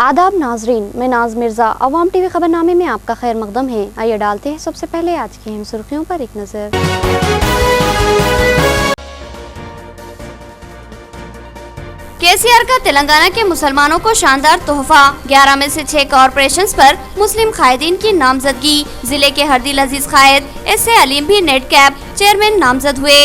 आदाब नाजरीन, मैं नाज मिर्ज़ा अवाम टीवी खबरनामे में आपका खैर मकदम है। आइए डालते हैं सबसे पहले आज की अहम सुर्खियों पर एक नज़र। केसीआर का तेलंगाना के मुसलमानों को शानदार तोहफा, 11 में से 6 कॉर्पोरेशंस पर मुस्लिम कायदीन की नामजदगी। जिले के हरदिल अजीज कायद एस ए अलीम भी नेट कैप चेयरमैन नामजद हुए।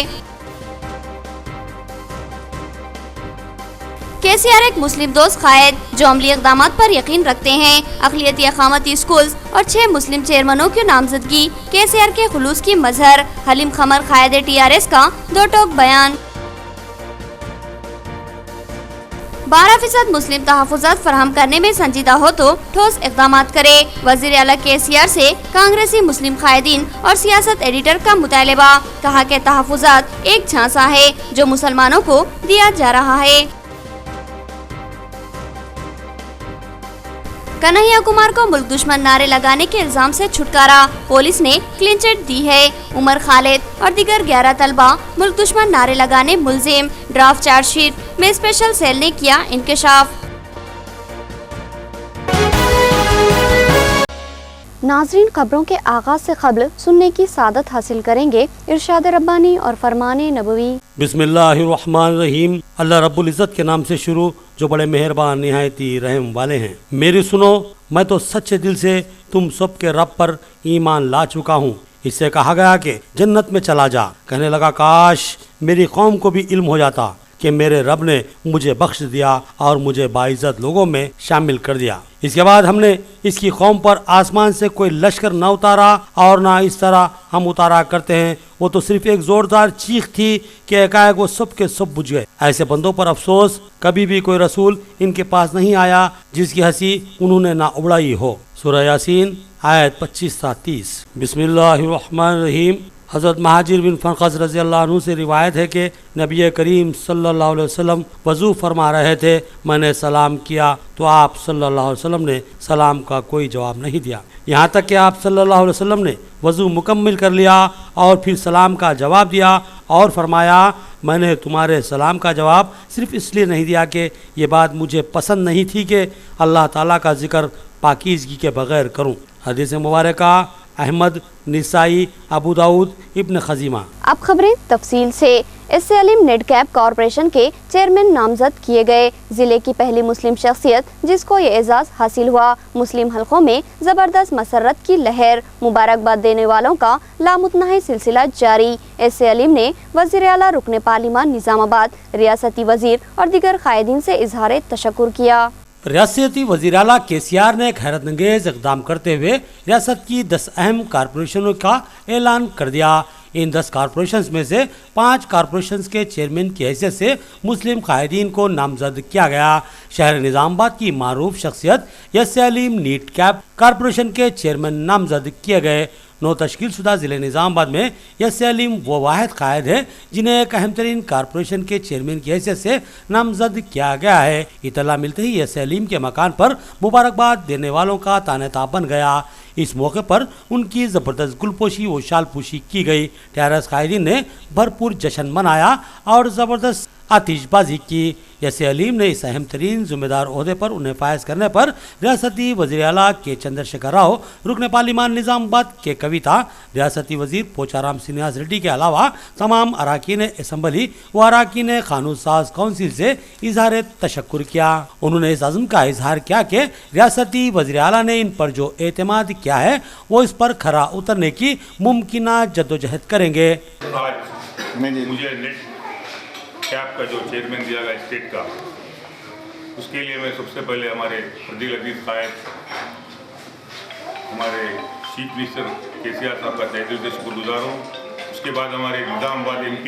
केसीआर एक मुस्लिम दोस्त कायद जो अमली इक़दामात पर यकीन रखते हैं। अक़लियती अक़ामती स्कूल्स और 6 मुस्लिम चेयरमैनों की नामजदगी केसीआर के खुलूस की मजहर। हलीम खमर कायद TRS का दो टोक बयान। 12% मुस्लिम तहफ़्फ़ुज़ात फराहम करने में संजीदा हो तो ठोस इक़दामात करे। वज़ीर आला केसीआर से कांग्रेसी मुस्लिम कायदीन और सियासत एडिटर का मुतालबा। कहा कि तहफ़्फ़ुज़ात एक झांसा है जो मुसलमानों को दिया जा रहा है। कन्हैया कुमार को मुल्क दुश्मन नारे लगाने के इल्जाम से छुटकारा, पुलिस ने क्लीन चिट दी है। उमर खालिद और दीगर 11 तलबा मुल्क दुश्मन नारे लगाने मुल्जिम। ड्राफ्ट चार्जशीट में स्पेशल सेल ने किया इंकशाफ। नाजरीन, खबरों के आगाज से क़ब्ल सुनने की सादत हासिल करेंगे इरशाद रब्बानी और फरमाने नबवी। बिस्मिल्लाहिर्रहमानिर्रहीम। अल्लाह रब्बुल इज़्ज़त के नाम से शुरू जो बड़े मेहरबान निहायती रहम वाले हैं। मेरी सुनो, मैं तो सच्चे दिल से तुम सब के रब पर ईमान ला चुका हूँ। इससे कहा गया कि जन्नत में चला जा। कहने लगा काश मेरी कौम को भी इल्म हो जाता कि मेरे रब ने मुझे बख्श दिया और मुझे बाइज्जत लोगों में शामिल कर दिया। इसके बाद हमने इसकी कौम पर आसमान से कोई लश्कर न उतारा और ना इस तरह हम उतारा करते हैं। वो तो सिर्फ एक जोरदार चीख थी कि एकाएक वो सब के सब बुझ गए। ऐसे बंदों पर अफसोस, कभी भी कोई रसूल इनके पास नहीं आया जिसकी हंसी उन्होंने ना उड़ाई हो। सूरह यासीन आयत 25-30। बिस्मिल्लाहिर्रहमानिर्रहीम। हज़रत महाजिर बिन फ़रक़स रज़ी अल्लाह अन्हु से रिवायत है कि नबी करीम सल्लल्लाहु अलैहि वसल्लम वज़ू फरमा रहे थे। मैंने सलाम किया तो आप सल्लल्लाहु अलैहि वसल्लम ने सलाम का कोई जवाब नहीं दिया, यहाँ तक कि आप सल्लल्लाहु अलैहि वसल्लम ने वज़ू मुकम्मल कर लिया और फिर सलाम का जवाब दिया और फरमाया मैंने तुम्हारे सलाम का जवाब सिर्फ़ इसलिए नहीं दिया कि ये बात मुझे पसंद नहीं थी कि अल्लाह ताला का ज़िक्र पाकीज़गी के बग़ैर करूँ। हदीस मुबारका अहमद, निसाई, अबू दाऊद, इब्न खज़ीमा। अब खबरें तफसील से। S A Aleem net cap corporation के चेयरमैन नामजद किए गए। जिले की पहली मुस्लिम शख्सियत जिसको ये एजाज़ हासिल हुआ। मुस्लिम हलकों में ज़बरदस्त मसरत की लहर। मुबारकबाद देने वालों का लामुतनाही सिलसिला जारी। एस ए अलीम ने वज़ीर आला रुकन पार्लिमान निज़ामाबाद, रियासती वज़ीर और दीगर कायदीन से इजहार तशक्कुर किया। रियासती वज़ीर आला केसीआर ने हैरत अंगेज इक़दाम करते हुए रियासत की 10 अहम कॉरपोरेशनों का ऐलान कर दिया। इन 10 कॉरपोरेशंस में से 5 कॉरपोरेशंस के चेयरमैन की हैसियत से मुस्लिम कायदीन को नामजद किया गया। शहर निज़ामाबाद की मारूफ शख्सियत एस ए अलीम नीट कैप कॉरपोरेशन के चेयरमैन नामजद किए गए। 9 तश्कील शुदा ज़िले निज़ामाबाद में एस ए अलीम वो वाहिद कायद है जिन्हें एक अहम तरीन कॉरपोरेशन के चेयरमैन की हैसियत से नामजद किया गया है। इतला मिलते ही एस ए अलीम के मकान पर मुबारकबाद देने वालों का ताने-ताब बन गया। इस मौके पर उनकी ज़बरदस्त गुलपोशी व शालपोशी की गई। TRS कायदीन ने भरपूर जश्न मनाया और ज़बरदस्त आतिशबाजी की। एस ए अलीम ने इस अहम तरीन ज़िम्मेदार ओहदे पर उन्हें फायज करने पर रियासती वज़ीर आला के चंद्रशेखर राव, रुकन पार्लिमान निज़ामाबाद के कविता, रियासती वज़ीर पोचाराम श्रीनिवास रेड्डी के अलावा तमाम अराकीन असम्बली व अराकीन कानून साज काउंसिल से इजहार तशक्कुर किया। उन्होंने इस अज़्म का इजहार किया कि रियासती वज़ीर आला ने इन पर जो एतमाद किया है वो इस पर खरा उतरने की मुमकिना जद्दोजहद करेंगे। मुझे नेट कैप का जो चेयरमैन दिया गया स्टेट का, उसके लिए मैं सबसे पहले हमारे हरदिल अजीज कायद, हमारे चीफ मिनिस्टर केसीआर साहब का तहे दिल से शुक्रगुजार हूँ। उसके बाद हमारे निज़ामाबाद MP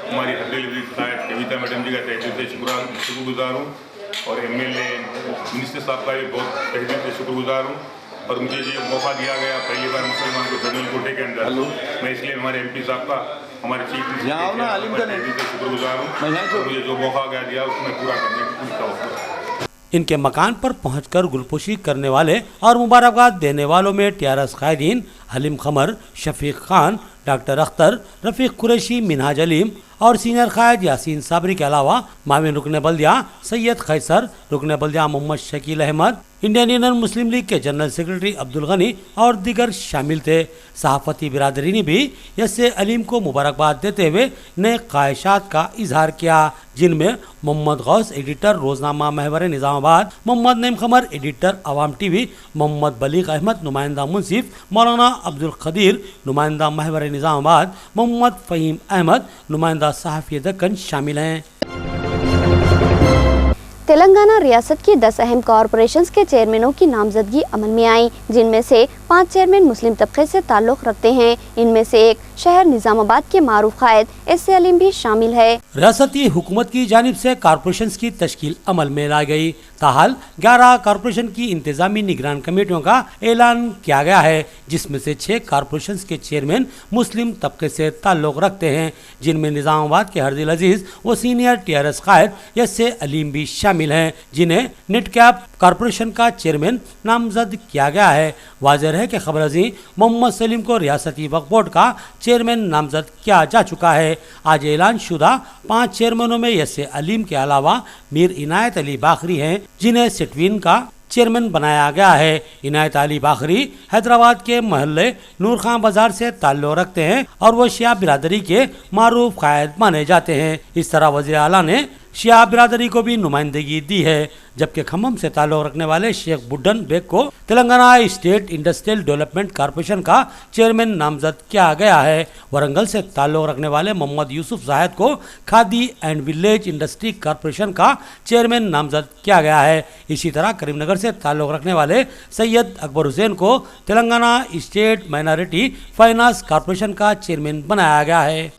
हमारी हरदिल अजीज कायद कविता मैडम जी का तहे दिल से शुक्रगुजार हूँ और MLA मिनिस्टर साहब का भी बहुत तहे दिल से शुक्रगुजार हूँ। और मुझे ये मौका दिया गया पहली बार मुसलमान को जनरल कोटे के अंदर, मैं इसलिए हमारे MP साहब का, हमारे चीफ मिनिस्टर शुक्रगुजार हूँ। मुझे जो मौका दिया उसमें पूरा करने की पूरी तवज्जो। इनके मकान पर पहुंचकर गुलपोशी करने वाले और मुबारकबाद देने वालों में TRS कायदीन हलीम खमर, शफीक खान, डॉक्टर अख्तर, रफ़ीक कुरैशी, मिनहाज अलीम और सीनियर कायद यासीन साबरी के अलावा माविन रुकन बल्दिया सैयद खैसर, रुकन बल्दिया मोहम्मद शकील अहमद, इंडियन यूनियन मुस्लिम लीग के जनरल सेक्रेटरी अब्दुल गनी और दीगर शामिल थे। सहाफती बिरादरी ने भी एस.ए. अलीम को मुबारकबाद देते हुए नए ख्वाहिशात का इजहार किया, जिनमें मोहम्मद गौस एडिटर रोजनामा महवर निज़ामाबाद, मोहम्मद नईम खमर एडिटर अवाम टीवी, मोहम्मद बलीग अहमद नुमाइंदा मुंसिफ, मौलाना अब्दुल खदीर नुमाइंदा महवर निज़ामाबाद, मोहम्मद फ़हीम अहमद नुमाइंदा सहाफ़ी दक्कन शामिल हैं। तेलंगाना रियासत की 10 अहम कॉरपोरेशंस के चेयरमैनों की नामजदगी अमल में आई, जिनमें से 5 चेयरमैन मुस्लिम तबके से ताल्लुक़ रखते हैं। इनमें से एक शहर निज़ामाबाद के मारूफ कायद एस.ए. अलीम भी शामिल है। रियासती हुकूमत की जानिब से कॉरपोरेशंस की तश्कील अमल में लाई गई। ताहाल 11 कॉरपोरेशन की इंतजामी निगरान कमेटियों का ऐलान किया गया है, जिसमें से 6 कॉरपोरेशंस के चेयरमैन मुस्लिम तबके से ताल्लुक़ रखते हैं, जिनमें निज़ामाबाद के हरदिल अजीज व सीनियर टीआरएस कायद एस.ए. अलीम भी शामिल हैं, जिन्हें नेटकैप कॉरपोरेशन का चेयरमैन नामजद किया गया है। वाज़ेह है कि खबर अजी मोहम्मद सलीम को रियासती वक्फ बोर्ड का चेयरमैन नामजद किया जा चुका है। आज ऐलान शुदा 5 चेयरमैनों में एस.ए. अलीम के अलावा मीर इनायत अली बाखरी हैं, जिन्हें सिटवीन का चेयरमैन बनाया गया है। इनायत अली बाखरी हैदराबाद के मोहल्ले नूर खां बाजार से ताल्लुक़ रखते हैं और वो शिया बिरादरी के मारूफ कायद माने जाते हैं। इस तरह वज़ीर आला ने शिया बिरादरी को भी नुमाइंदगी दी है, जबकि खम्मम से ताल्लुक़ रखने वाले शेख बुड्डन बेग को Telangana state industrial development corporation का चेयरमैन नामजद किया गया है। वरंगल से ताल्लुक़ रखने वाले मोहम्मद यूसुफ जाहिद को khadi and village industry corporation का चेयरमैन नामजद किया गया है। इसी तरह करीमनगर से ताल्लुक़ रखने वाले सैयद अकबर हुसैन को Telangana state minority finance corporation का चेयरमैन बनाया गया है।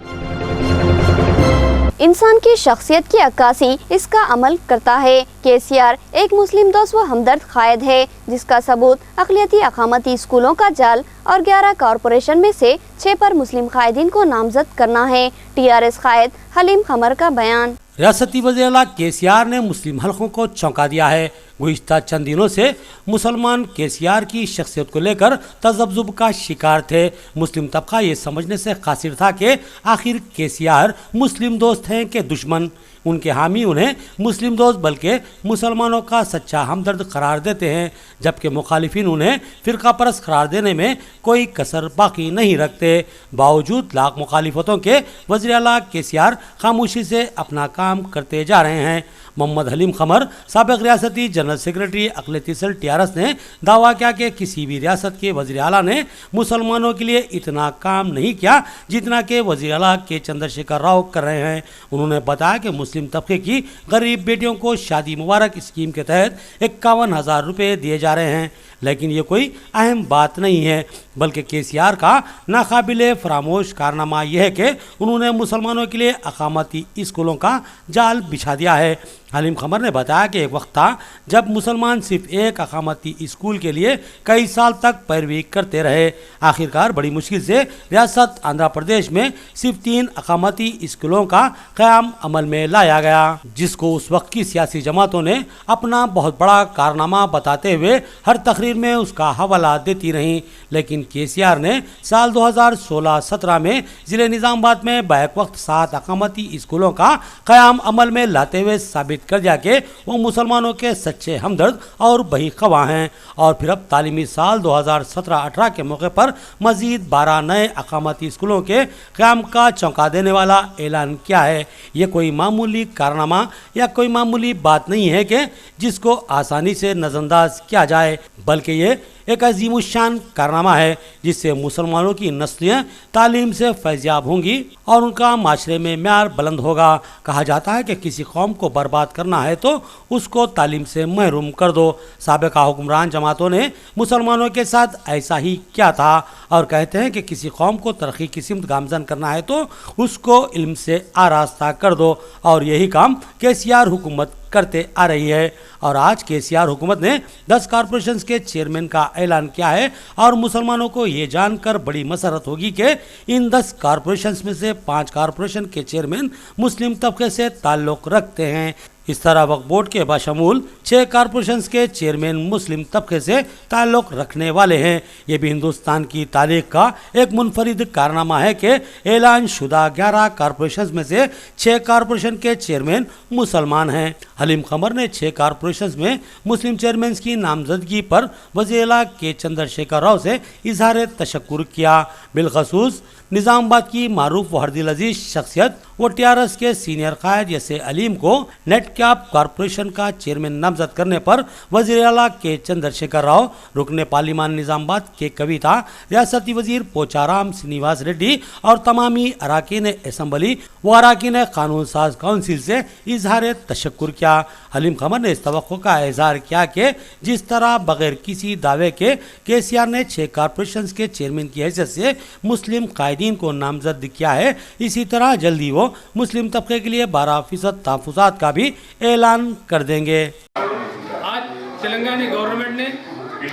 इंसान की शख्सियत की अक्कासी इसका अमल करता है। केसीआर एक मुस्लिम दोस्त व हमदर्द कायद है, जिसका सबूत अक़लियती अक़ामती स्कूलों का जाल और 11 कॉरपोरेशन में से 6 पर मुस्लिम कायदीन को नामजद करना है। टीआरएस कायद हलीम खमर का बयान। रियासती वज़ीर केसीआर ने मुस्लिम हल्कों को चौंका दिया है। गुज़िश्ता चंद दिनों से मुसलमान केसीआर की शख्सियत को लेकर तज़ब्ज़ुब का शिकार थे। मुस्लिम तबका ये समझने से कासिर था कि आखिर केसीआर मुस्लिम दोस्त हैं कि दुश्मन। उनके हामी उन्हें मुस्लिम दोस्त बल्कि मुसलमानों का सच्चा हमदर्द करार देते हैं, जबकि मुखालिफिन उन्हें फ़िरका परस्त करार देने में कोई कसर बाकी नहीं रखते। बावजूद लाख मुखालिफतों के वज़ीर आला केसीआर खामोशी से अपना काम करते जा रहे हैं। मोहम्मद हलीम खमर साबिक़ रियासती जनरल सेक्रेटरी अक़लियती सेल टीआरएस ने दावा किया कि किसी भी रियासत के वज़ीर आला ने मुसलमानों के लिए इतना काम नहीं किया जितना कि वज़ीर आला के चंद्रशेखर राव कर रहे हैं। उन्होंने बताया कि मुस्लिम तबके की गरीब बेटियों को शादी मुबारक स्कीम के तहत 51,000 रुपये दिए जा रहे हैं, लेकिन ये कोई अहम बात नहीं है, बल्कि केसीआर का नाकाबिले फरामोश कारनामा यह है कि उन्होंने मुसलमानों के लिए अक़ामती स्कूलों का जाल बिछा दिया है। हलीम खमर ने बताया कि एक वक्त था जब मुसलमान सिर्फ एक अक़ामती स्कूल के लिए कई साल तक पैरवी करते रहे। आखिरकार बड़ी मुश्किल से रियासत आंध्र प्रदेश में सिर्फ 3 अक़ामती स्कूलों का क़याम अमल में लाया गया, जिसको उस वक्त की सियासी जमातों ने अपना बहुत बड़ा कारनामा बताते हुए हर तकरीर में उसका हवाला देती रहीं। लेकिन केसीआर ने साल 2016-17 में ज़िले निज़ामाबाद में बैक वक्त 7 अक़ामती स्कूलों का क़याम अमल में लाते हुए साबित कर दिया कि वो मुसलमानों के सच्चे हमदर्द और बही ख़वाह हैं। और फिर अब तालीमी साल 2017-18 के मौके पर मज़ीद 12 नए अक़ामती स्कूलों के क़याम का चौंका देने वाला ऐलान किया है। ये कोई मामूली कारनामा या कोई मामूली बात नहीं है कि जिसको आसानी से नज़रअंदाज किया जाए, बल्कि ये एक अजीमुशान कारनामा है जिससे मुसलमानों की नस्लें तालीम से फैज़याब होंगी और उनका माशरे में म्यार बुलंद होगा। कहा जाता है कि किसी कौम को बर्बाद करना है तो उसको तालीम से महरूम कर दो। साबिक़ा हुक्मरान जमातों ने मुसलमानों के साथ ऐसा ही किया था और कहते हैं कि किसी कौम को तरक्की की सिमत गामज़न करना है तो उसको इल्म से आरास्ता कर दो, और यही काम केसीआर हुकूमत करते आ रही है। और आज केसीआर हुकूमत ने 10 कॉरपोरेशंस के चेयरमैन का ऐलान किया है और मुसलमानों को ये जानकर बड़ी मसरत होगी कि इन 10 कॉरपोरेशंस में से 5 कॉरपोरेशन के चेयरमैन मुस्लिम तबके से ताल्लुक़ रखते हैं। इस तरह वक्फ बोर्ड के बशमूल 6 कॉरपोरेशंस के चेयरमैन मुस्लिम तबके से ताल्लुक़ रखने वाले हैं। ये भी हिंदुस्तान की तारीख का एक मुनफरिद कारनामा है कि ऐलान शुदा 11 कॉरपोरेशंस में से 6 कॉरपोरेशन के चेयरमैन मुसलमान हैं। हलीम खमर ने 6 कॉरपोरेशंस में मुस्लिम चेयरमैन की नामजदगी पर वज़ीर-ए-आला के चंद्रशेखर राव से इजहार तशक्कुर किया। बिलखसूस निज़ामाबाद की मारूफ व हरदिल अजीज शख्सियत व TRS के सीनियर कायद यसे अलीम को नेटकैप कॉरपोरेशन का चेयरमैन नामजद करने पर वज़ीर-ए-आला के चंद्रशेखर राव, रुकन पार्लिमान निज़ामाबाद के कविता, रियासती वज़ीर पोचाराम श्रीनिवास रेड्डी और तमामी अराकीन असम्बली व अराकीन कानून साज काउंसिल से इजहार तशक्कुर किया। हलीम खमर ने इस तवक्को का इजहार किया कि जिस तरह बगैर किसी दावे के KCR ने 6 कॉरपोरेशन के चेयरमैन की हैसियत से मुस्लिम कायदीन को नामजद किया है, इसी तरह जल्दी वो मुस्लिम तबके के लिए 12% तहफ़्फ़ुज़ात का भी ऐलान कर देंगे। आज तेलंगाना गवर्नमेंट ने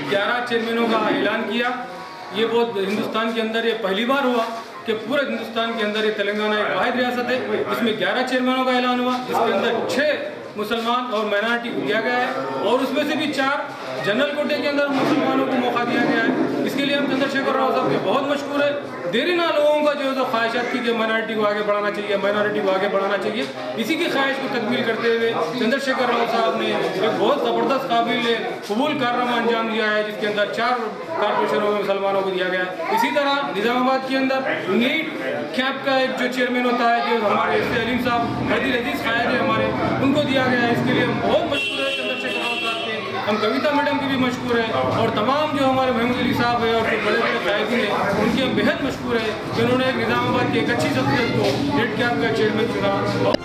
11 चेयरमैनों का ऐलान किया। ये बहुत हिंदुस्तान के अंदर ये पहली बार हुआ कि पूरे हिंदुस्तान के अंदर ये तेलंगाना एक वाहिद रियासत है जिसमें 11 चेयरमैनों का ऐलान हुआ, जिसके अंदर 6 मुसलमान और माइनॉरिटी को दिया गया है और उसमें से भी 4 जनरल कोटे के अंदर मुसलमानों को मौका दिया गया है। इसके लिए हम चंद्रशेखर राव साहब के बहुत मशहूर है। देरी ना लोगों का जो ख्वाहिशात थी कि माइनॉरिटी को आगे बढ़ाना चाहिए, माइनॉरिटी को आगे बढ़ाना चाहिए, इसी की ख्वाहिश को तकमील करते हुए चंद्रशेखर राव साहब ने एक बहुत ज़बरदस्त काबिल कबूल कारनामा अंजाम दिया है, जिसके अंदर 4 कॉरपोरेशनों में मुसलमानों को दिया गया है। इसी तरह निज़ामाबाद के अंदर नीट कैप का एक जो चेयरमैन होता है, जो हमारे अलीम साहब हरदिल अजीज कायद है हमारे, उनको दिया गया है। इसके लिए हम बहुत मशहूर है चंद्रशेखर राव साहब के, हम कविता मैडम की भी मशहूर है और तमाम जो हमारे महमूद अली साहब है और जो बड़े बड़े कायदी हैं उनकी हम बेहद मशहूर है कि उन्होंने एक निज़ामाबाद की एक अच्छी शख्सियत को नेट कैप का चेयरमैन चुना।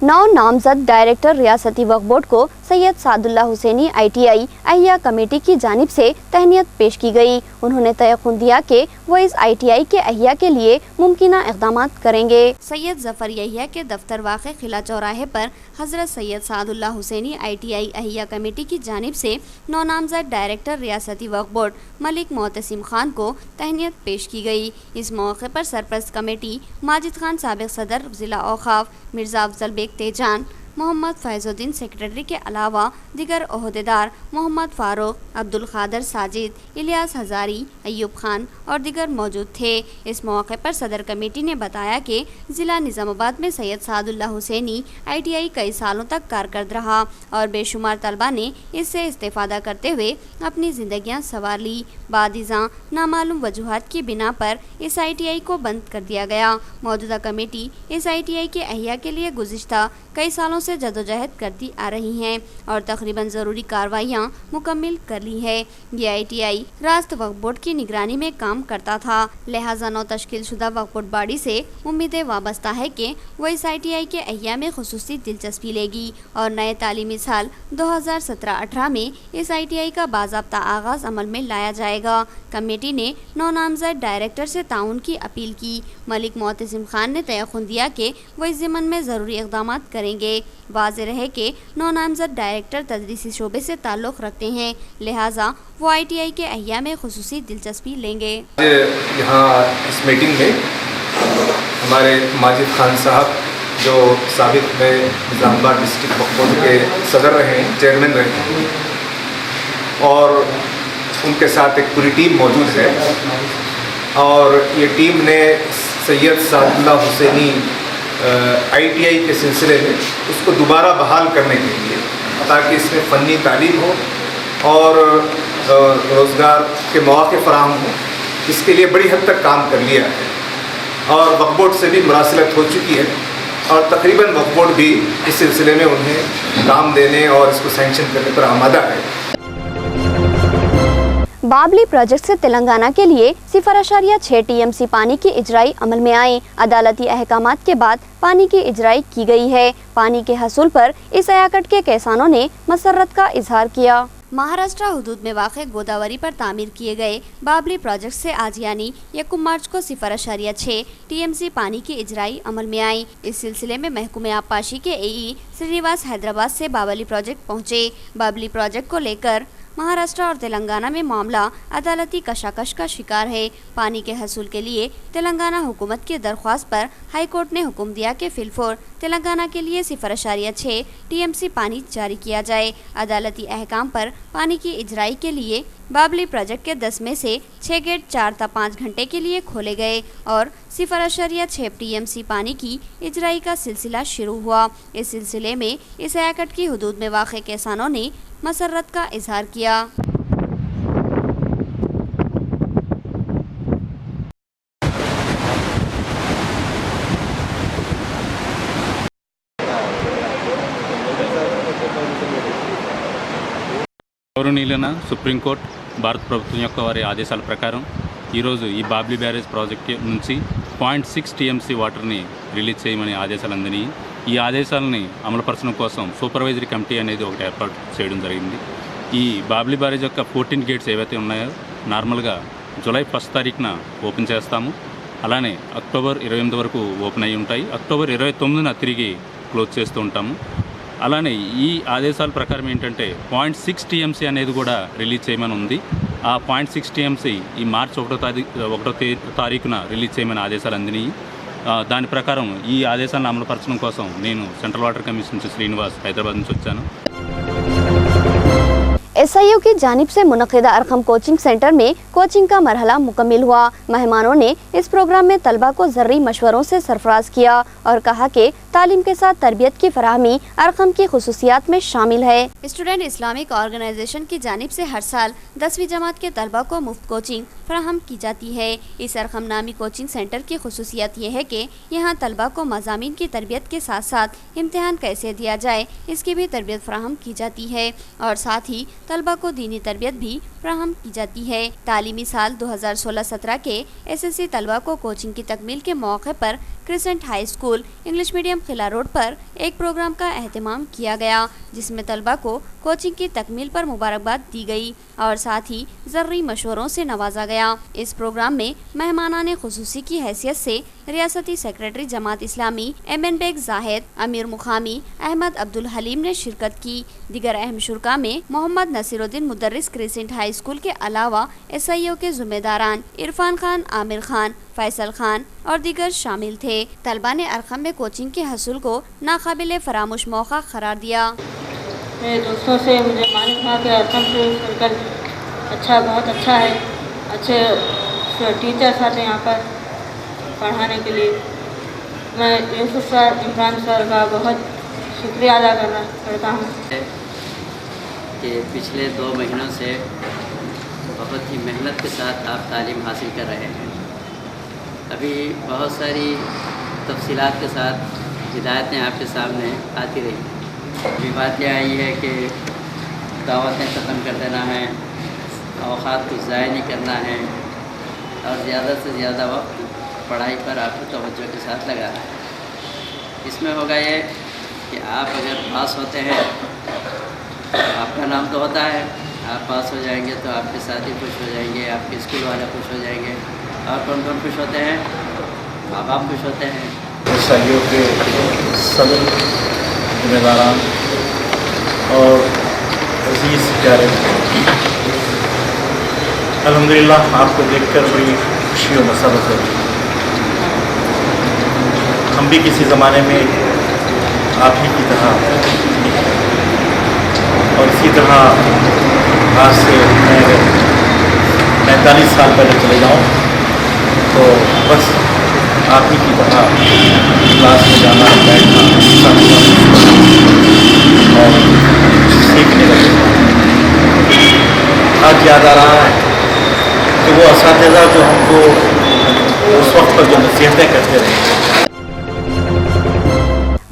नौ नामजद डायरेक्टर रियासती वक्फ बोर्ड को सैयद सादुल्ला हुसैनी ITI अहिया कमेटी की जानिब से तहनीत पेश की गई। उन्होंने तयक़ुन दिया कि वो इस ITI के अहिया के लिए मुमकिना इक़दाम करेंगे। सैयद ज़फ़र यहिया के दफ्तर वाक़े किला चौराहे पर हज़रत सैयद सादुल्ला हुसैनी ITI अहिया कमेटी की जानिब से 9 नामजद डायरेक्टर रियासती वक्फ बोर्ड मलिक मोहतसिम खान को तहनीत पेश की गई। इस मौके पर सरपरस्त कमेटी माजिद खान साबिक़ सदर ज़िला औक़ाफ़, मिर्ज़ा अफ़ज़ल बेग तेजान, मोहम्मद फैज़ुद्दीन सेक्रेटरी के अलावा दिगर ओहदेदार मोहम्मद फ़ारूक, अब्दुल क़ादिर साजिद, इलियास हज़ारी, अय्यूब खान और दिगर मौजूद थे। इस मौके पर सदर कमेटी ने बताया कि ज़िला निज़ामाबाद में सैयद सादुल्ला हुसैनी ITI कई सालों तक कारकर्द रहा और बेशुमार तलबा ने इससे इस्तेफ़ादा करते हुए अपनी ज़िंदगियाँ संवार ली। बादिज़ां नामालूम वजूहात की बिना पर इस ITI को बंद कर दिया गया। मौजूदा कमेटी इस ITI के अहिया के लिए गुज़िश्ता कई सालों से जदोजहद करती आ रही हैं और तकरीबन ज़रूरी कार्रवाइयाँ मुकम्मल कर ली है। ये ITI रास्त वक्फ बोर्ड की निगरानी में काम करता था, लिहाजा नौ तश्कील शुदा वक्फ बोर्ड बॉडी से उम्मीदें वाबस्ता है कि वो इस ITI के अहिया में खुसूसी दिलचस्पी लेगी और नए तालीमी साल 2017-18 में इस ITI का बाज़ाब्ता आगाज़ अमल में लाया जाएगा। कमेटी ने 9 नामज़द डायरेक्टर से ताउन की अपील की। मलिक मोहतसिम खान ने तयक़ुन दिया कि वो इस ज़िम्मन में ज़रूरी इक़दाम करेंगे। वाज़ेह रहे कि 9 नामज़द डायरेक्टर तदरीसी शोबे से ताल्लुक़ रखते हैं, लिहाजा वो ITI के अहिया में खुसूसी दिलचस्पी लेंगे। यहाँ इस मीटिंग में हमारे माजिद खान साहब जो साबिक़ में निज़ामाबाद डिस्ट्रिक्ट वक्फ बोर्ड के सदर रहे हैं, चेयरमैन रहे हैं, और उनके साथ एक पूरी टीम मौजूद है और ये टीम ने सैयद सादुल्ला हुसैनी ITI के सिलसिले में उसको दोबारा बहाल करने के लिए, ताकि इसमें फ़नी तालीम हो और रोज़गार के मौक़े फ़राहम हो, इसके लिए बड़ी हद तक काम कर लिया है और वक्फ बोर्ड से भी मुरासलत हो चुकी है और तकरीबन वक्फ बोर्ड भी इस सिलसिले में उन्हें काम देने और इसको सैंक्शन करने पर आमादा है। बाबली प्रोजेक्ट से तेलंगाना के लिए 0.6 TMC पानी की इजराई अमल में आई। अदालती अहकामात के बाद पानी की इजराई की गई है। पानी के हसूल पर इस अयाकट के किसानों ने मसरत का इजहार किया। महाराष्ट्र हुदूद में वाक़े गोदावरी पर तामीर किए गए बाबली प्रोजेक्ट से आज यानी 1 मार्च को 0.6 TMC पानी की इजराई अमल में आई। इस सिलसिले में महकूमे आबपाशी के AE श्रीनिवास हैदराबाद से बाबली प्रोजेक्ट पहुँचे। बाबली प्रोजेक्ट को लेकर महाराष्ट्र और तेलंगाना में मामला अदालती कशाकश का शिकार है। पानी के हसूल के लिए तेलंगाना हुकूमत की दरख्वास्त पर हाई कोर्ट ने हुक्म दिया कि फिलफौर तेलंगाना के लिए 0.6 टीएमसी पानी जारी किया जाए। अदालती अहकाम पर पानी की इजराई के लिए बाबली प्रोजेक्ट के 10 में से 6 गेट 4 ता 5 घंटे के लिए खोले गए और 0.6 टीएमसी पानी की इजराई का सिलसिला शुरू हुआ। इस सिलसिले में इस एकड़ की हदूद में वाक़े किसानों ने मसरत का इजहार किया। గౌరవనీయులైన సుప్రీంకోర్టు భారత ప్రభుత్వం యొక్క వారి ఆదేశాల ప్రకారం ఈరోజు ఈ బాబ్లీ బ్యారేజ్ ప్రాజెక్ట్ నుంచి 0.6 టీఎంసీ వాటర్ని రిలీజ్ చేయమని ఆదేశాలు అందినాయి. ఈ ఆదేశాలని అమలుపరచడం కోసం సూపర్వైజరీ కమిటీ అనేది ఒకటి ఏర్పాటు చేయడం జరిగింది. ఈ బాబ్లీ బ్యారేజ్ యొక్క 14 గేట్స్ ఏవైతే ఉన్నాయో నార్మల్గా జూలై 1 తారీఖున ఓపెన్ చేస్తాము. అలానే అక్టోబర్ 28 వరకు ఓపెన్ అయి ఉంటాయి. అక్టోబర్ 29న తిరిగి క్లోజ్ చేస్తూ ఉంటాము. అలానే ఈ ఆదేశాల ప్రకారం ఏంటంటే 0.6 టీఎంసీ అనేది కూడా రిలీజ్ చేయమని ఉంది. ఆ 0.6 టీఎంసీ ఈ మార్చి 1వ తారీఖున రిలీజ్ చేయమని ఆదేశాలు అందినాయి. దాని ప్రకారం ఈ ఆదేశాలను అమలుపరచడం కోసం నేను సెంట్రల్ వాటర్ కమిషన్ నుంచి శ్రీనివాస్ హైదరాబాద్ నుంచి వచ్చాను. SIU की जानिब से मुनक़िदा अरकम कोचिंग सेंटर में कोचिंग का मरहला मुकम्मिल हुआ। मेहमानों ने इस प्रोग्राम में तलबा को ज़र्री मशवरों से सरफराज किया और कहा कि तालीम के साथ तरबियत की फराहमी अरकम की खुसूसियात में शामिल है। स्टूडेंट इस्लामिक ऑर्गेनाइजेशन की जानिब से हर साल 10वीं जमात के तलबा को मुफ्त कोचिंग फराहम की जाती है। इस अरकम नामी कोचिंग सेंटर की खुसूसियत ये है कि यहाँ तलबा को मज़ामीन की तरबियत के साथ साथ इम्तिहान कैसे दिया जाए इसकी भी तरबियत फराहम की जाती है और साथ ही तलबा को दीनी तरबियत भी फराहम की जाती है। तालीमी साल 2016-17 के SSC तलबा को कोचिंग की तकमील के मौके पर crescent high school English medium किला रोड पर एक प्रोग्राम का एहतमाम किया गया जिसमें तलबा को कोचिंग की तकमील पर मुबारकबाद दी गई और साथ ही ज़रूरी मशवरों से नवाजा गया। इस प्रोग्राम में मेहमानान खुसूसी की हैसियत से रियासती secretary Jamaat Islami MN bag Zahid, अमीर मुकामी अहमद अब्दुल हलीम ने शिरकत की। दिगर अहम शुरका में मोहम्मद नसीरुद्दीन मुदर्रिस क्रिसेंट हाई स्कूल के अलावा SIO के ज़िम्मेदारान इरफान खान, आमिर खान, फैसल खान और दीगर शामिल थे। तलबा ने अरकम में कोचिंग के हसूल को नाकाबिले फरामोश मौका करार दिया। मेरे दोस्तों से मुझे मालूम हुआ कि अरकम सर्कल बहुत अच्छा है। अच्छे टीचर्स आते हैं यहाँ पर पढ़ाने के लिए। मैं यूसुफ सर, इमरान सर का बहुत शुक्रिया अदा करता हूँ कि पिछले 2 महीनों से बहुत ही मेहनत के साथ आप तालीम हासिल कर रहे हैं। अभी बहुत सारी तफसीलात के साथ हिदायतें आपके सामने आती रही। अभी बात यह आई है कि दावतें ख़त्म कर देना है, औक़ात को ज़ाया नहीं करना है और ज़्यादा से ज़्यादा वक्त पढ़ाई पर आपको तवज्जो के साथ लगाना है। इसमें होगा ये कि आप अगर पास होते हैं आपका नाम तो होता है, आप पास हो जाएंगे तो आपके साथी खुश हो जाएंगे, आपके स्कूल वाले खुश हो जाएंगे और कौन कौन खुश होते हैं? माँ बाप खुश होते हैं। SIO के सदर ज़िम्मेदारान और अजीज़ प्यारे, अल्हम्दुलिल्लाह आपको देखकर बड़ी खुशी और मसरत है। हम भी किसी ज़माने में आप ही की तरह और इसी तरह आज से मैं अगर 45 साल पहले चले जाऊँ तो बस आप ही की तरह क्लास में जाना, बैठना और सीखने लगे। आज याद आ रहा है कि वो असातिज़ा जो हमको उस वक्त पर जो नसीहतें करते रहे।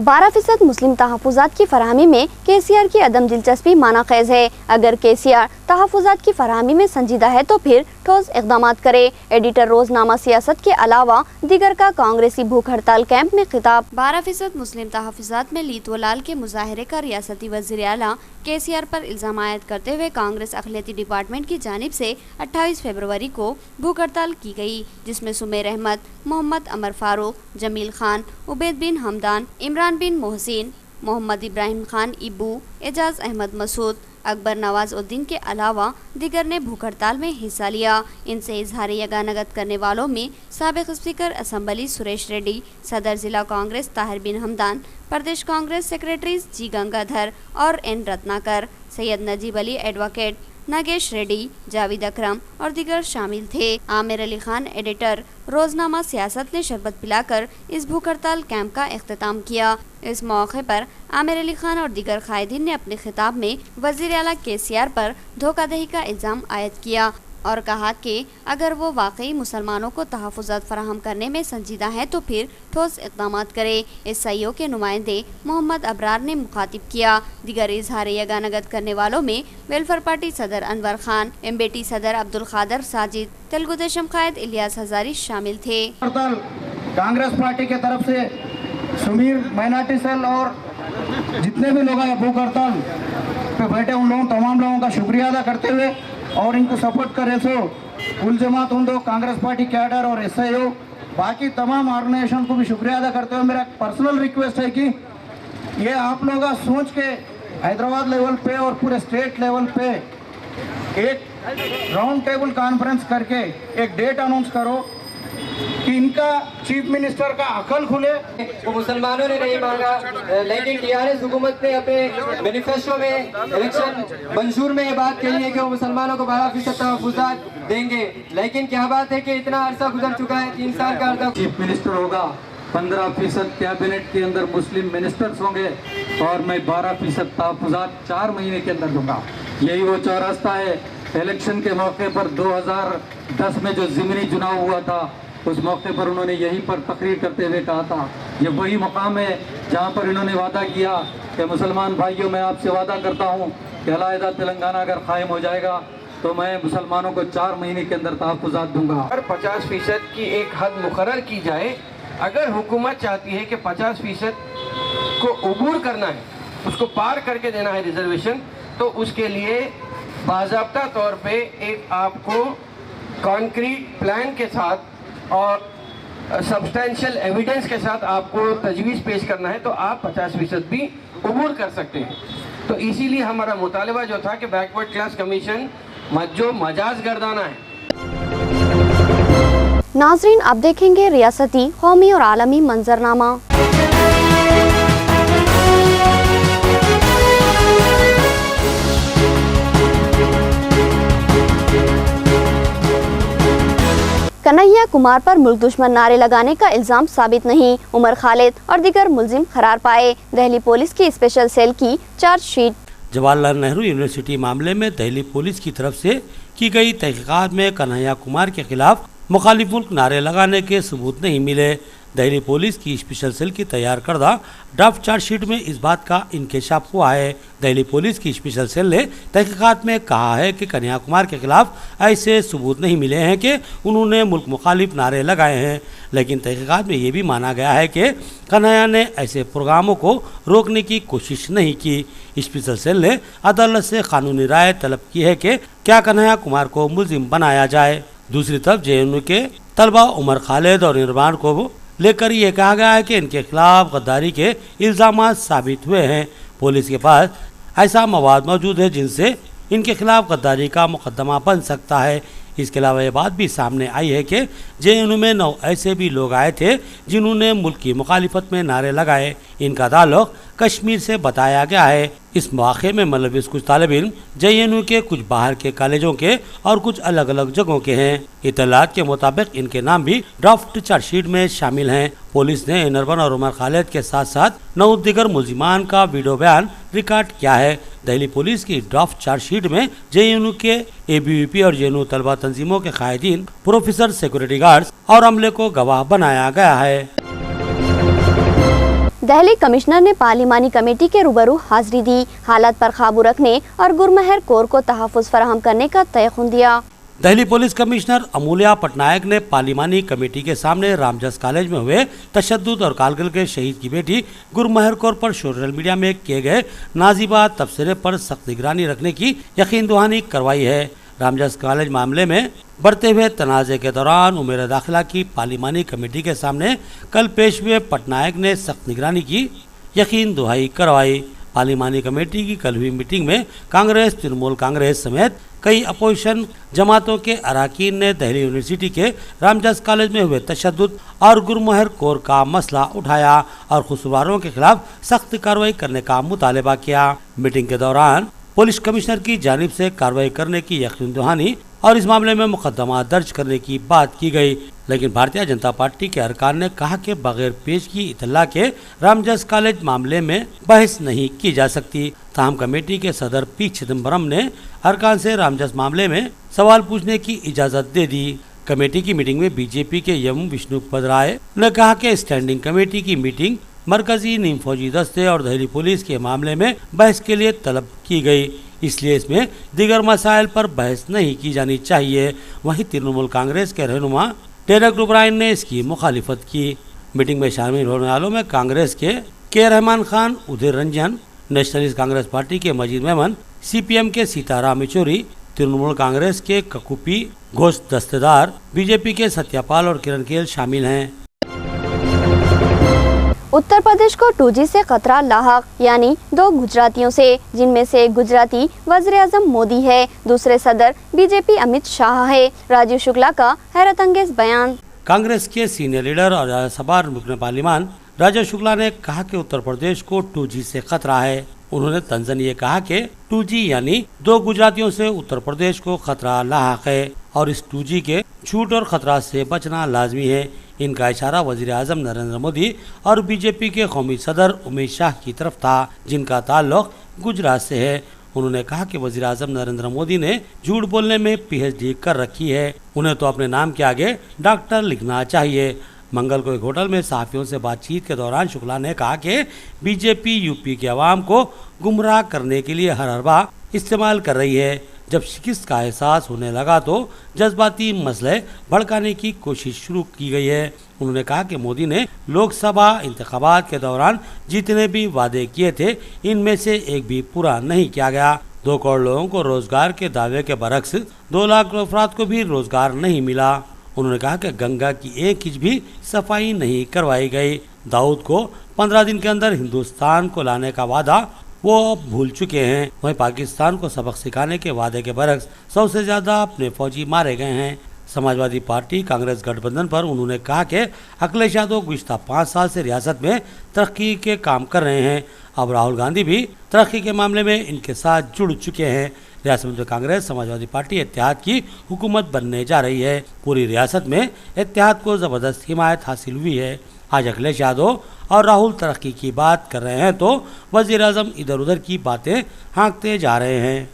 12% मुस्लिम तहफ़्फ़ुज़ात की फराहमी में KCR की अदम दिलचस्पी माना ख़ैज़ है। अगर KCR तहफ़्फ़ुज़ात की फराहमी में संजीदा है तो फिर ठोस इक़दामात करे। एडिटर रोज़नामा सियासत के अलावा दीगर का कांग्रेसी भूख हड़ताल कैंप में खिताब। 12% मुस्लिम तहफ़्फ़ुज़ात में लीत व लाल के मुजाहरे का रियासती वज़ीर आला KCR पर इल्ज़ाम आयद करते हुए कांग्रेस अक़लियती डिपार्टमेंट की जानिब से 28 फरवरी को भूख हड़ताल की गई, जिसमें सुमेर अहमद, मोहम्मद अमर फारूक, जमील खान, उबैद बिन हमदान, इमरान बिन मोहसिन, मोहम्मद इब्राहिम खान इब्बू, एजाज अहमद मसूद, अकबर नवाज उद्दीन के अलावा दिगर ने भूख हड़ताल में हिस्सा लिया। इनसे इजहार यगानगत करने वालों में साबिक स्पीकर असम्बली सुरेश रेड्डी, सदर जिला कांग्रेस ताहिर बिन हमदान, प्रदेश कांग्रेस सेक्रेटरी जी गंगाधर और एन रत्नाकर, सैयद नजीब अली एडवोकेट, नागेश रेड्डी, जावेद अकरम और दिगर शामिल थे। आमिर अली खान एडिटर रोजनामा सियासत ने शरबत पिलाकर इस भूख हड़ताल कैंप का इख्तिताम किया। इस मौके पर आमिर अली खान और दिगर कायदीन ने अपने खिताब में वज़ीर आला KCR पर धोखाधड़ी का इल्ज़ाम आयद किया और कहा कि अगर वो वाकई मुसलमानों को तहफ़्फ़ुज़ात फराहम करने में संजीदा है तो फिर ठोस इक़दामात करे। SIO के नुमाइंदे मोहम्मद अबरार ने मुखातिब किया। दिगर इजहार यगानगत करने वालों में वेलफेयर पार्टी सदर अनवर खान, MBT सदर अब्दुल खादर साजिद, तेलुगु देशम कायद इलियास हजारी शामिल थे। कांग्रेस पार्टी के तरफ से सुमीर माइनॉरिटी सेल और जितने भी लोग हैं भूख हड़ताल पे बैठे उन लोगों तमाम लोगों का शुक्रिया अदा करते हुए और इनको सपोर्ट करे सो कुल जमात उन कांग्रेस पार्टी कैडर और SIO बाकी तमाम ऑर्गेनाइजेशन को भी शुक्रिया अदा करते हुए मेरा पर्सनल रिक्वेस्ट है कि ये आप लोग सोच के हैदराबाद लेवल पे और पूरे स्टेट लेवल पे एक राउंड टेबल कॉन्फ्रेंस करके एक डेट अनाउंस करो कि इनका चीफ मिनिस्टर का अकल खुले। वो मुसलमानों ने नहीं मांगा, लेकिन TRS हुकूमत ने अपने मैनिफेस्टो में इलेक्शन मंशूर में ये बात कही है कि वो मुसलमानों को 12% तहफ़्फ़ुज़ात देंगे। लेकिन क्या बात है कि इतना अरसा गुजर चुका है, 3 साल का अर्सा। चीफ मिनिस्टर होगा, 15% कैबिनेट के अंदर मुस्लिम मिनिस्टर्स होंगे और मैं 12% तहफ़्फ़ुज़ात 4 महीने के अंदर दूंगा। यही वो चौरास्ता है। इलेक्शन के मौके पर 2010 में जो ज़िमनी चुनाव हुआ था उस मौके पर उन्होंने यहीं पर तकरीर करते हुए कहा था, ये वही मकाम है जहाँ पर इन्होंने वादा किया कि मुसलमान भाइयों मैं आपसे वादा करता हूँ कि अलहदा तेलंगाना अगर कायम हो जाएगा तो मैं मुसलमानों को 4 महीने के अंदर तहफ़्फ़ुज़ात दूंगा। अगर 50% की एक हद मुकर्रर की जाए, अगर हुकूमत चाहती है कि 50% को अबूर करना है, उसको पार करके देना है रिजर्वेशन, तो उसके लिए बाज़ाब्ता तौर पे एक आपको कॉन्क्रीट प्लान के साथ और सब्सटेंशियल एविडेंस के साथ आपको तजवीज़ पेश करना है, तो आप 50% भी अबूर कर सकते हैं। तो इसीलिए हमारा मुतालबा जो था कि बैकवर्ड क्लास कमीशन जो मजाज गर्दाना है। नाज़रीन, अब देखेंगे रियासती, कौमी और आलमी मंजरनामा। कन्हैया कुमार पर मुल्क दुश्मन नारे लगाने का इल्जाम साबित नहीं, उमर खालिद और दिगर मुलजिम करार पाए। दिल्ली पुलिस की स्पेशल सेल की चार्जशीट। जवाहरलाल नेहरू यूनिवर्सिटी मामले में दिल्ली पुलिस की तरफ से की गई तहकीकात में कन्हैया कुमार के खिलाफ मुखालिफ मुल्क नारे लगाने के सबूत नहीं मिले। दिल्ली पुलिस की स्पेशल सेल की तैयार करदा ड्राफ्ट चार्जशीट में इस बात का इंकशाफ हुआ है। दिल्ली पुलिस की स्पेशल सेल ने तहकीकात में कहा है कि कन्हैया कुमार के खिलाफ ऐसे सबूत नहीं मिले हैं कि उन्होंने मुल्क मुखालिफ नारे लगाए हैं, लेकिन तहकीकात में ये भी माना गया है कि कन्हैया ने ऐसे प्रोग्रामों को रोकने की कोशिश नहीं की। स्पेशल सेल ने अदालत से कानूनी राय तलब की है कि क्या कन्हैया कुमार को मुलजिम बनाया जाए। दूसरी तरफ JNU के तलबा उमर खालिद और इरफान को लेकर यह कहा गया है कि इनके खिलाफ गद्दारी के इल्जामात साबित हुए हैं। पुलिस के पास ऐसा मवाद मौजूद है जिनसे इनके खिलाफ गद्दारी का मुकदमा बन सकता है। इसके अलावा ये बात भी सामने आई है कि JNU में 9 ऐसे भी लोग आए थे जिन्होंने मुल्क की मुखालिफत में नारे लगाए। इनका ताल्लुक कश्मीर से बताया गया है। इस मौके में मुलविस कुछ तालिब इल्म JNU के, कुछ बाहर के कॉलेजों के और कुछ अलग अलग जगहों के हैं। इत्तलात के मुताबिक इनके नाम भी ड्राफ्ट चार्जशीट में शामिल हैं। पुलिस ने इरफान और उमर खालिद के साथ साथ 9 दिगर मुलजिमान का वीडियो बयान रिकॉर्ड किया है। दिल्ली पुलिस की ड्राफ्ट चार्जशीट में JNU के ABVP और JNU तलबा तंजीमों के कायदीन, प्रोफेसर, सिक्योरिटी गार्ड्स और अमले को गवाह बनाया गया है। दिल्ली कमिश्नर ने पार्लिमानी कमेटी के रूबरू हाजिरी दी, हालात पर काबू रखने और गुरमहर कोर को तहफ़्फ़ुज़ फराहम करने का तयक़ुन दिया। दिल्ली पुलिस कमिश्नर अमूल्या पटनायक ने पार्लिमानी कमेटी के सामने रामजस कॉलेज में हुए तशद्दुद और कारगिल के शहीद की बेटी गुरमहर कौर पर सोशल मीडिया में किए गए नाज़िबा तबसरे पर सख्त निगरानी रखने की यकीन दहानी करवाई है। रामजस कॉलेज मामले में बढ़ते हुए तनाज़े के दौरान उमेर दाखिला की पार्लिमानी कमेटी के सामने कल पेश हुए पटनायक ने सख्त निगरानी की यकीन दहाई करवाई। पार्लिमानी कमेटी की कल हुई मीटिंग में कांग्रेस, तृणमूल कांग्रेस समेत कई अपोजिशन जमातों के अरकान ने दिल्ली यूनिवर्सिटी के रामदास कॉलेज में हुए तशद्दुद और गुरमोहर कोर का मसला उठाया और कसूरवारों के खिलाफ सख्त कार्रवाई करने का मुतालबा किया। मीटिंग के दौरान पुलिस कमिश्नर की जानिब से कार्रवाई करने की यकीन दहानी और इस मामले में मुकदमा दर्ज करने की बात की गई, लेकिन भारतीय जनता पार्टी के अरकान ने कहा कि बगैर पेश की इतला के रामदास कॉलेज मामले में बहस नहीं की जा सकती। ताहम कमेटी के सदर पी चिदम्बरम ने अरकान से रामदास मामले में सवाल पूछने की इजाजत दे दी। कमेटी की मीटिंग में बीजेपी के एम विष्णुपद राय ने कहा कि स्टैंडिंग कमेटी की मीटिंग मरकजी नीम फौजी दस्ते और दिल्ली पुलिस के मामले में बहस के लिए तलब की गई, इसलिए इसमें दीगर मसाइल पर बहस नहीं की जानी चाहिए। वहीं तृणमूल कांग्रेस के रहनुमा डेरेक ओब्रायन ने इसकी मुखालिफत की। मीटिंग में शामिल होने वालों में कांग्रेस के रहमान खान, उदय रंजन, नेशनलिस्ट कांग्रेस पार्टी के मजीद मेमन, CPM के सीताराम येचुरी, तृणमूल कांग्रेस के ककुपी घोष दस्तेदार, बीजेपी के सत्यापाल और किरण खेल शामिल हैं। उत्तर प्रदेश को 2G से खतरा लाहक, यानी 2 गुजरातियों से, जिनमें से एक गुजराती वज़ीर आज़म मोदी है, दूसरे सदर बीजेपी अमित शाह है। राजीव शुक्ला का हैरत अंगेज बयान। कांग्रेस के सीनियर लीडर और राज्यसभा रुकन पार्लिमान राजीव शुक्ला ने कहा कि उत्तर प्रदेश को 2G से खतरा है। उन्होंने तंजन ये कहा कि 2G यानी 2 गुजरातियों से उत्तर प्रदेश को खतरा लाहक है और इस 2G के छूट और खतरा से बचना लाजमी है। इनका इशारा वजीर आजम नरेंद्र मोदी और बीजेपी के कौमी सदर अमित शाह की तरफ था, जिनका ताल्लुक गुजरात से है। उन्होंने कहा कि वजीर आजम नरेंद्र मोदी ने झूठ बोलने में PhD कर रखी है, उन्हें तो अपने नाम के आगे डॉक्टर लिखना चाहिए। मंगल को एक होटल में सहाफियों से बातचीत के दौरान शुक्ला ने कहा कि बीजेपी यूपी के अवाम को गुमराह करने के लिए हर हरबा इस्तेमाल कर रही है। जब शिकस्त का एहसास होने लगा तो जज्बाती मसले भड़काने की कोशिश शुरू की गई है। उन्होंने कहा कि मोदी ने लोकसभा इंतखाबात के दौरान जितने भी वादे किए थे, इनमें से एक भी पूरा नहीं किया गया। 2 करोड़ लोगों को रोजगार के दावे के बरक्स 2 लाख अफराद को भी रोजगार नहीं मिला। उन्होंने कहा कि गंगा की एक इंच भी सफाई नहीं करवाई गई। दाऊद को 15 दिन के अंदर हिंदुस्तान को लाने का वादा वो अब भूल चुके हैं। वहीं पाकिस्तान को सबक सिखाने के वादे के बरक्स 100 से ज्यादा अपने फौजी मारे गए हैं। समाजवादी पार्टी कांग्रेस गठबंधन पर उन्होंने कहा कि अखिलेश यादव गुज़िश्ता 5 साल से रियासत में तरक्की के काम कर रहे हैं। अब राहुल गांधी भी तरक्की के मामले में इनके साथ जुड़ चुके हैं। रियासत में कांग्रेस समाजवादी पार्टी इत्तेहाद की हुकूमत बनने जा रही है। पूरी रियासत में इत्तेहाद को जबरदस्त हिमायत हासिल हुई है। आज अखिलेश यादव और राहुल तरक्की की बात कर रहे हैं तो वजीर आजम इधर उधर की बातें हाँकते जा रहे हैं।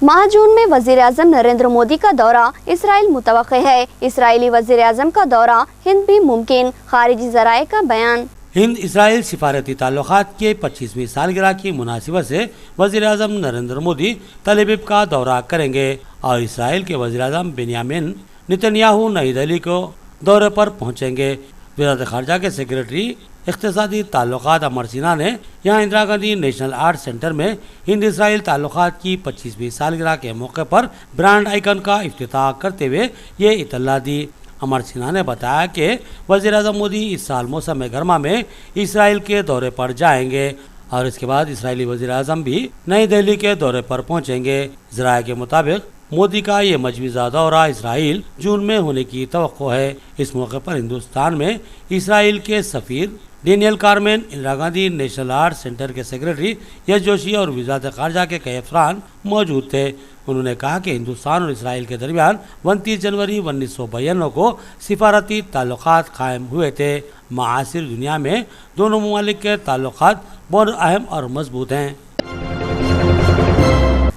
माह जून में वजीर आजम नरेंद्र मोदी का दौरा इसराइल मुतवक्के है। इसराइली वजीर आजम का दौरा हिंद भी मुमकिन, खारिजी ज़राए का बयान। हिंद इसराइल सिफारती ताल्लुकात के 25वीं सालगिरह की मुनासिबत से वजीर आजम नरेंद्र मोदी तल अवीव का दौरा करेंगे और इसराइल के वजीर आजम बेंयामिन नेतन्याहू नई दिल्ली को दौरे पर पहुंचेंगे। वज़ारत ख़ारजा के सेक्रेटरी इक़्तिसादी ताल्लुकात अमर सिन्हा ने यहाँ Indira Gandhi national art centre में हिंद इसराइल ताल्लुकात की 25वीं सालगिरह के मौके पर ब्रांड आइकन का इफ्तिताह करते हुए ये इतला दी। अमर सिन्हा ने बताया कि वज़ीर आज़म मोदी इस साल मौसम गर्मा में इसराइल के दौरे पर जाएंगे और इसके बाद इसराइली वज़ीर आज़म भी नई दिल्ली के दौरे पर पहुंचेंगे। ज़राए के मुताबिक मोदी का ये मजवीज़ा दौरा इसराइल जून में होने की तवक्को है। इस मौके पर हिंदुस्तान में इसराइल के सफ़ीर Daniel Carmon, Indira Gandhi national art centre के सेक्रेटरी यश जोशी और वज़ारत ख़ारजा के कई अफसरान मौजूद थे। उन्होंने कहा कि हिंदुस्तान और इसराइल के दरमियान 29 जनवरी 1992 को सिफारती ताल्लुकात कायम हुए थे। माआसिर दुनिया में दोनों ममालिक के ताल्लुकात बहुत अहम और मजबूत हैं।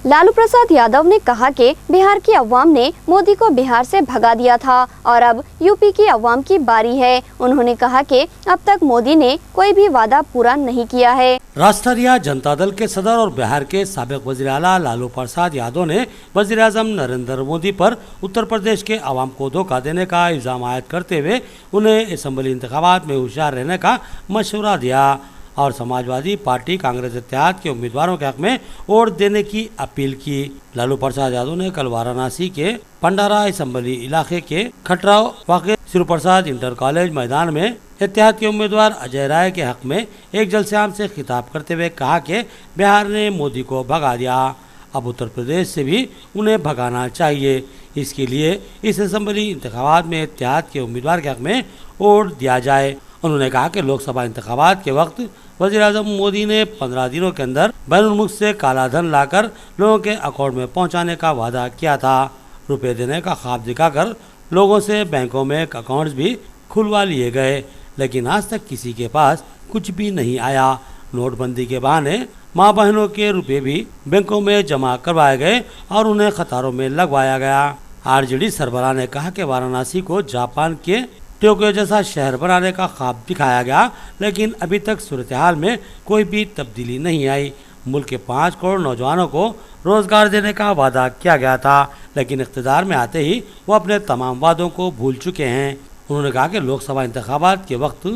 लालू प्रसाद यादव ने कहा कि बिहार की अवाम ने मोदी को बिहार से भगा दिया था और अब यूपी की अवाम की बारी है। उन्होंने कहा कि अब तक मोदी ने कोई भी वादा पूरा नहीं किया है। राष्ट्रीय जनता दल के सदर और बिहार के साबिक वज़ीर आला लालू प्रसाद यादव ने वज़ीर आज़म नरेंद्र मोदी पर उत्तर प्रदेश के अवाम को धोखा देने का इल्ज़ाम आयद करते हुए उन्हें असेंबली इंतखाबात में होशियार रहने का मशवरा दिया और समाजवादी पार्टी कांग्रेस इत्तेहाद के उम्मीदवारों के हक में वोट देने की अपील की। लालू प्रसाद यादव ने कल वाराणसी के पंडारा असेंबली इलाके के खटराव वाक़े शिव प्रसाद इंटर कॉलेज मैदान में इत्तेहाद के उम्मीदवार अजय राय के हक में एक जलसे से खिताब करते हुए कहा कि बिहार ने मोदी को भगा दिया, अब उत्तर प्रदेश से भी उन्हें भगाना चाहिए। इसके लिए इस असेंबली इंतखाबात में इत्तेहाद के उम्मीदवार के हक में वोट दिया जाए। उन्होंने कहा कि लोकसभा इंतखाबात के वक्त वज़ीर-ए-आज़म मोदी ने 15 दिनों के अंदर बैरुल मुल्क से काला धन लाकर लोगों के अकाउंट में पहुंचाने का वादा किया था। रुपए देने का ख्वाब दिखाकर लोगों से बैंकों में अकाउंट्स भी खुलवा लिए गए, लेकिन आज तक किसी के पास कुछ भी नहीं आया। नोटबंदी के बहाने माँ बहनों के रुपए भी बैंकों में जमा करवाए गए और उन्हें कतारों में लगवाया गया। आरजेडी सरबराह ने कहा कि वाराणसी को जापान के टोक्यो जैसा शहर बनाने का ख्वाब दिखाया गया, लेकिन अभी तक सूरत हाल में कोई भी तब्दीली नहीं आई। मुल्क के 5 करोड़ नौजवानों को रोजगार देने का वादा किया गया था, लेकिन इख्तिदार में आते ही वो अपने तमाम वादों को भूल चुके हैं। उन्होंने कहा कि लोकसभा इंतखाबात के वक्त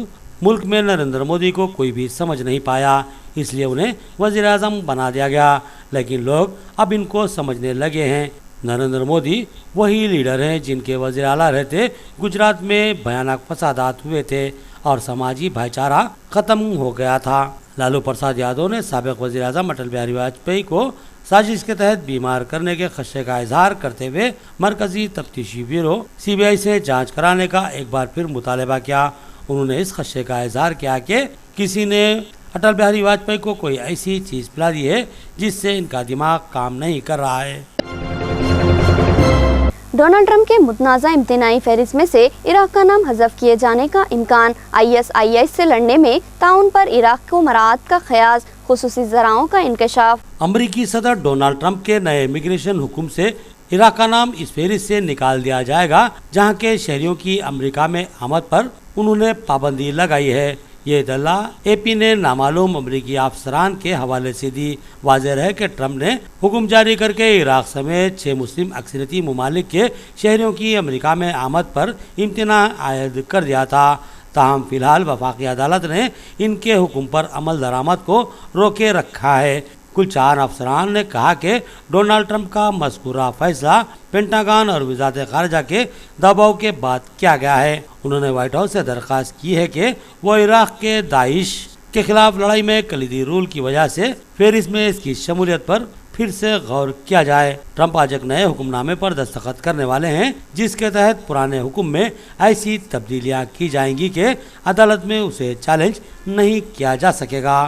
मुल्क में नरेंद्र मोदी को कोई भी समझ नहीं पाया, इसलिए उन्हें वज़ीर-ए-आज़म बना दिया गया, लेकिन लोग अब इनको समझने लगे हैं। नरेंद्र मोदी वही लीडर हैं जिनके वज़ीर आला रहते गुजरात में भयानक फसादात हुए थे और समाजी भाईचारा खत्म हो गया था। लालू प्रसाद यादव ने साबिक वज़ीर-ए-आज़म अटल बिहारी वाजपेयी को साजिश के तहत बीमार करने के खदशे का इजहार करते हुए मरकजी तफ्तीशी ब्यूरो CBI से जांच कराने का एक बार फिर मुतालबा किया। उन्होंने इस खदशे का इजहार किया कि किसी ने अटल बिहारी वाजपेयी को कोई ऐसी चीज पिला दी है जिससे इनका दिमाग काम नहीं कर रहा है। डोनाल्ड ट्रंप के मुतनाज़ा इम्तिनाई फहरिस्त में से इराक का नाम हज़फ किए जाने का इम्कान, ISIS से लड़ने में ताउन पर इराक को मराहत का ख़यास, खुसूसी ज़राओं का इंकशाफ। अमरीकी सदर डोनाल्ड ट्रंप के नए इमिग्रेशन हुक्म से इराक का नाम इस फहरिस्त से निकाल दिया जाएगा, जहां के शहरियों की अमेरिका में आमद पर उन्होंने पाबंदी लगाई है। ये इत्तला AP ने नामालूम अमरीकी अफसरान के हवाले से दी। वाज़ेह है कि ट्रंप ने हुक्म जारी करके इराक समेत 6 मुस्लिम अक्सरियती ममालिक के शहरियों की अमेरिका में आमद पर इम्तना आयद कर दिया था। ताहम फिलहाल वफाकी अदालत ने इनके हुक्म पर अमल दरामद को रोके रखा है। कुल 4 अफसरान ने कहा कि डोनाल्ड ट्रंप का मज़कूरा फैसला पेंटागन और वज़ारत ख़ारिजा के दबाव के बाद किया गया है। उन्होंने व्हाइट हाउस से दरख्वास्त की है कि वो इराक के दाइश के खिलाफ लड़ाई में कलीदी रोल की वजह से फहरिस्त में इसकी शमूलियत पर फिर से गौर किया जाए। ट्रंप आज एक नए हुक्मनामे पर दस्तखत करने वाले हैं, जिसके तहत पुराने हुक्म में ऐसी तब्दीलियां की जाएंगी कि अदालत में उसे चैलेंज नहीं किया जा सकेगा।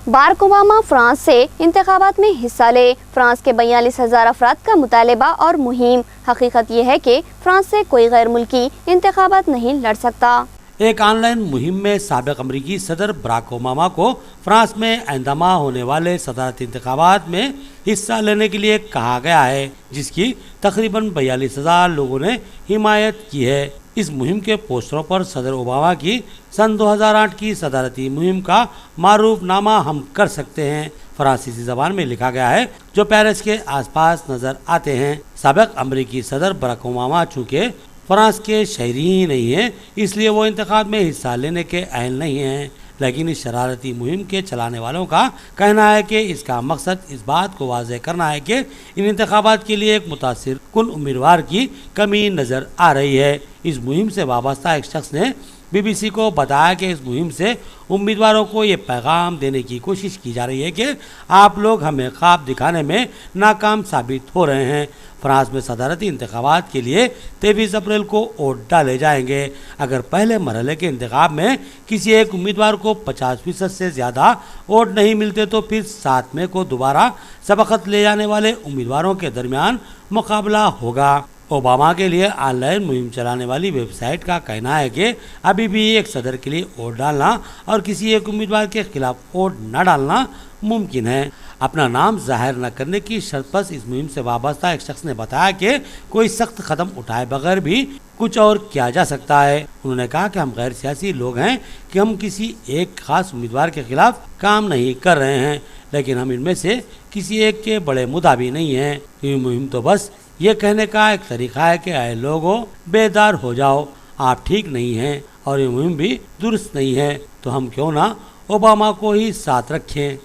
बाराक ओबामा फ्रांस से इंतखाबात में हिस्सा ले, फ्रांस के 42,000 अफराद का मुतालबा और मुहिम। हकीकत यह है कि फ्रांस से कोई गैर मुल्की इंतखाबात नहीं लड़ सकता। एक ऑनलाइन मुहिम में साबिक अमरीकी सदर बराक ओबामा को फ्रांस में आइंदा माह होने वाले सदारती इंतखाबात में हिस्सा लेने के लिए कहा गया है, जिसकी तकरीबन 42,000 लोगों ने हिमायत की है। इस मुहिम के पोस्टरों पर सदर ओबामा की सन 2008 की सदारती मुहिम का मारूफ नामा हम कर सकते हैं फ्रांसीसी जबान में लिखा गया है, जो पेरिस के आसपास नजर आते हैं। साबिक अमरीकी सदर बराक ओबामा चूँकि फ्रांस के शहरी ही नहीं है, इसलिए वो इंतखाब में हिस्सा लेने के अहल नहीं हैं, लेकिन इस शरारती मुहिम के चलाने वालों का कहना है कि इसका मकसद इस बात को वाज़ेह करना है कि इन इंतखाबात के लिए एक मुतासिर कुन उम्मीदवार की कमी नज़र आ रही है। इस मुहिम से वाबस्ता एक शख्स ने BBC को बताया कि इस मुहिम से उम्मीदवारों को ये पैगाम देने की कोशिश की जा रही है कि आप लोग हमें ख्वाब दिखाने में नाकाम साबित हो रहे हैं। फ्रांस में सदारती इंतखाबात के लिए 23 अप्रैल को वोट डाले जाएंगे। अगर पहले मरहले के इंतखाब में किसी एक उम्मीदवार को 50% से ज़्यादा वोट नहीं मिलते तो फिर 7 मई को दोबारा सबकत ले जाने वाले उम्मीदवारों के दरमियान मुकाबला होगा। ओबामा के लिए ऑनलाइन मुहिम चलाने वाली वेबसाइट का कहना है कि अभी भी एक सदर के लिए वोट डालना और किसी एक उम्मीदवार के खिलाफ वोट न डालना मुमकिन है। अपना नाम जाहिर न करने की शर्त पर इस मुहिम से वाबस्ता एक शख्स ने बताया कि कोई सख्त कदम उठाए बगैर भी कुछ और किया जा सकता है। उन्होंने कहा कि हम गैर सियासी लोग हैं कि हम किसी एक खास उम्मीदवार के खिलाफ काम नहीं कर रहे हैं, लेकिन हम इनमें से किसी एक के बड़े मुद्दा भी नहीं हैं। ये मुहिम तो बस ये कहने का एक तरीका है कि आए लोगों बेदार हो जाओ, आप ठीक नहीं हैं और ये मुहिम भी दुरुस्त नहीं है, तो हम क्यों ना ओबामा को ही साथ रखें।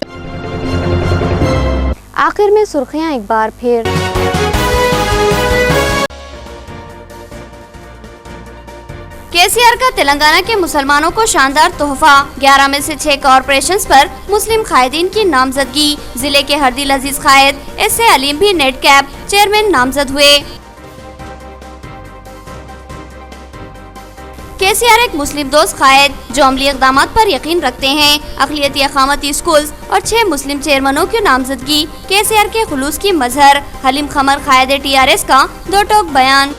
आखिर में सुर्खियां एक बार फिर। केसीआर का तेलंगाना के मुसलमानों को शानदार तोहफा। 11 में से 6 कॉर्पोरेशंस पर मुस्लिम कायदीन की नामजदगी। जिले के हरदिल अजीज कायद एस.ए. अलीम भी नेट कैप चेयरमैन नामजद हुए। केसीआर एक मुस्लिम दोस्त कायद जो अमली इक़दामात पर यकीन रखते हैं। अक़लियती अक़ामती स्कूल्स और 6 मुस्लिम चेयरमैनों की नामजदगी केसीआर के खुलूस की मजहर। हलीम खमर कायद टीआरएस का 2 टोक बयान।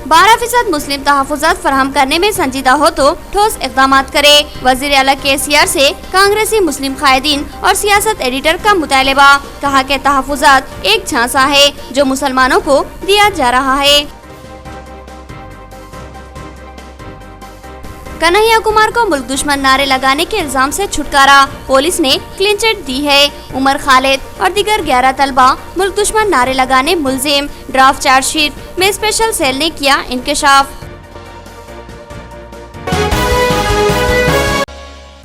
12% मुस्लिम तहफ़्फ़ुज़ात फराहम करने में संजीदा हो तो ठोस इक़दामात करे। वज़ीर आला केसीआर से कांग्रेसी मुस्लिम कायदीन और सियासत एडिटर का मुतालबा। कहा कि तहफ़्फ़ुज़ात एक झांसा है जो मुसलमानों को दिया जा रहा है। कन्हैया कुमार को मुल्क दुश्मन नारे लगाने के इल्जाम से छुटकारा। पुलिस ने क्लीन चिट दी है। उमर खालिद और दीगर 11 तलबा मुल्क दुश्मन नारे लगाने मुल्जिम। ड्राफ्ट चार्जशीट में स्पेशल सेल ने किया इंकशाफ।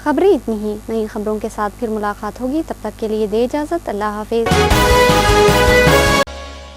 खबरें इतनी ही। नई खबरों के साथ फिर मुलाकात होगी। तब तक के लिए दे इजाजत। अल्लाह हाफिज।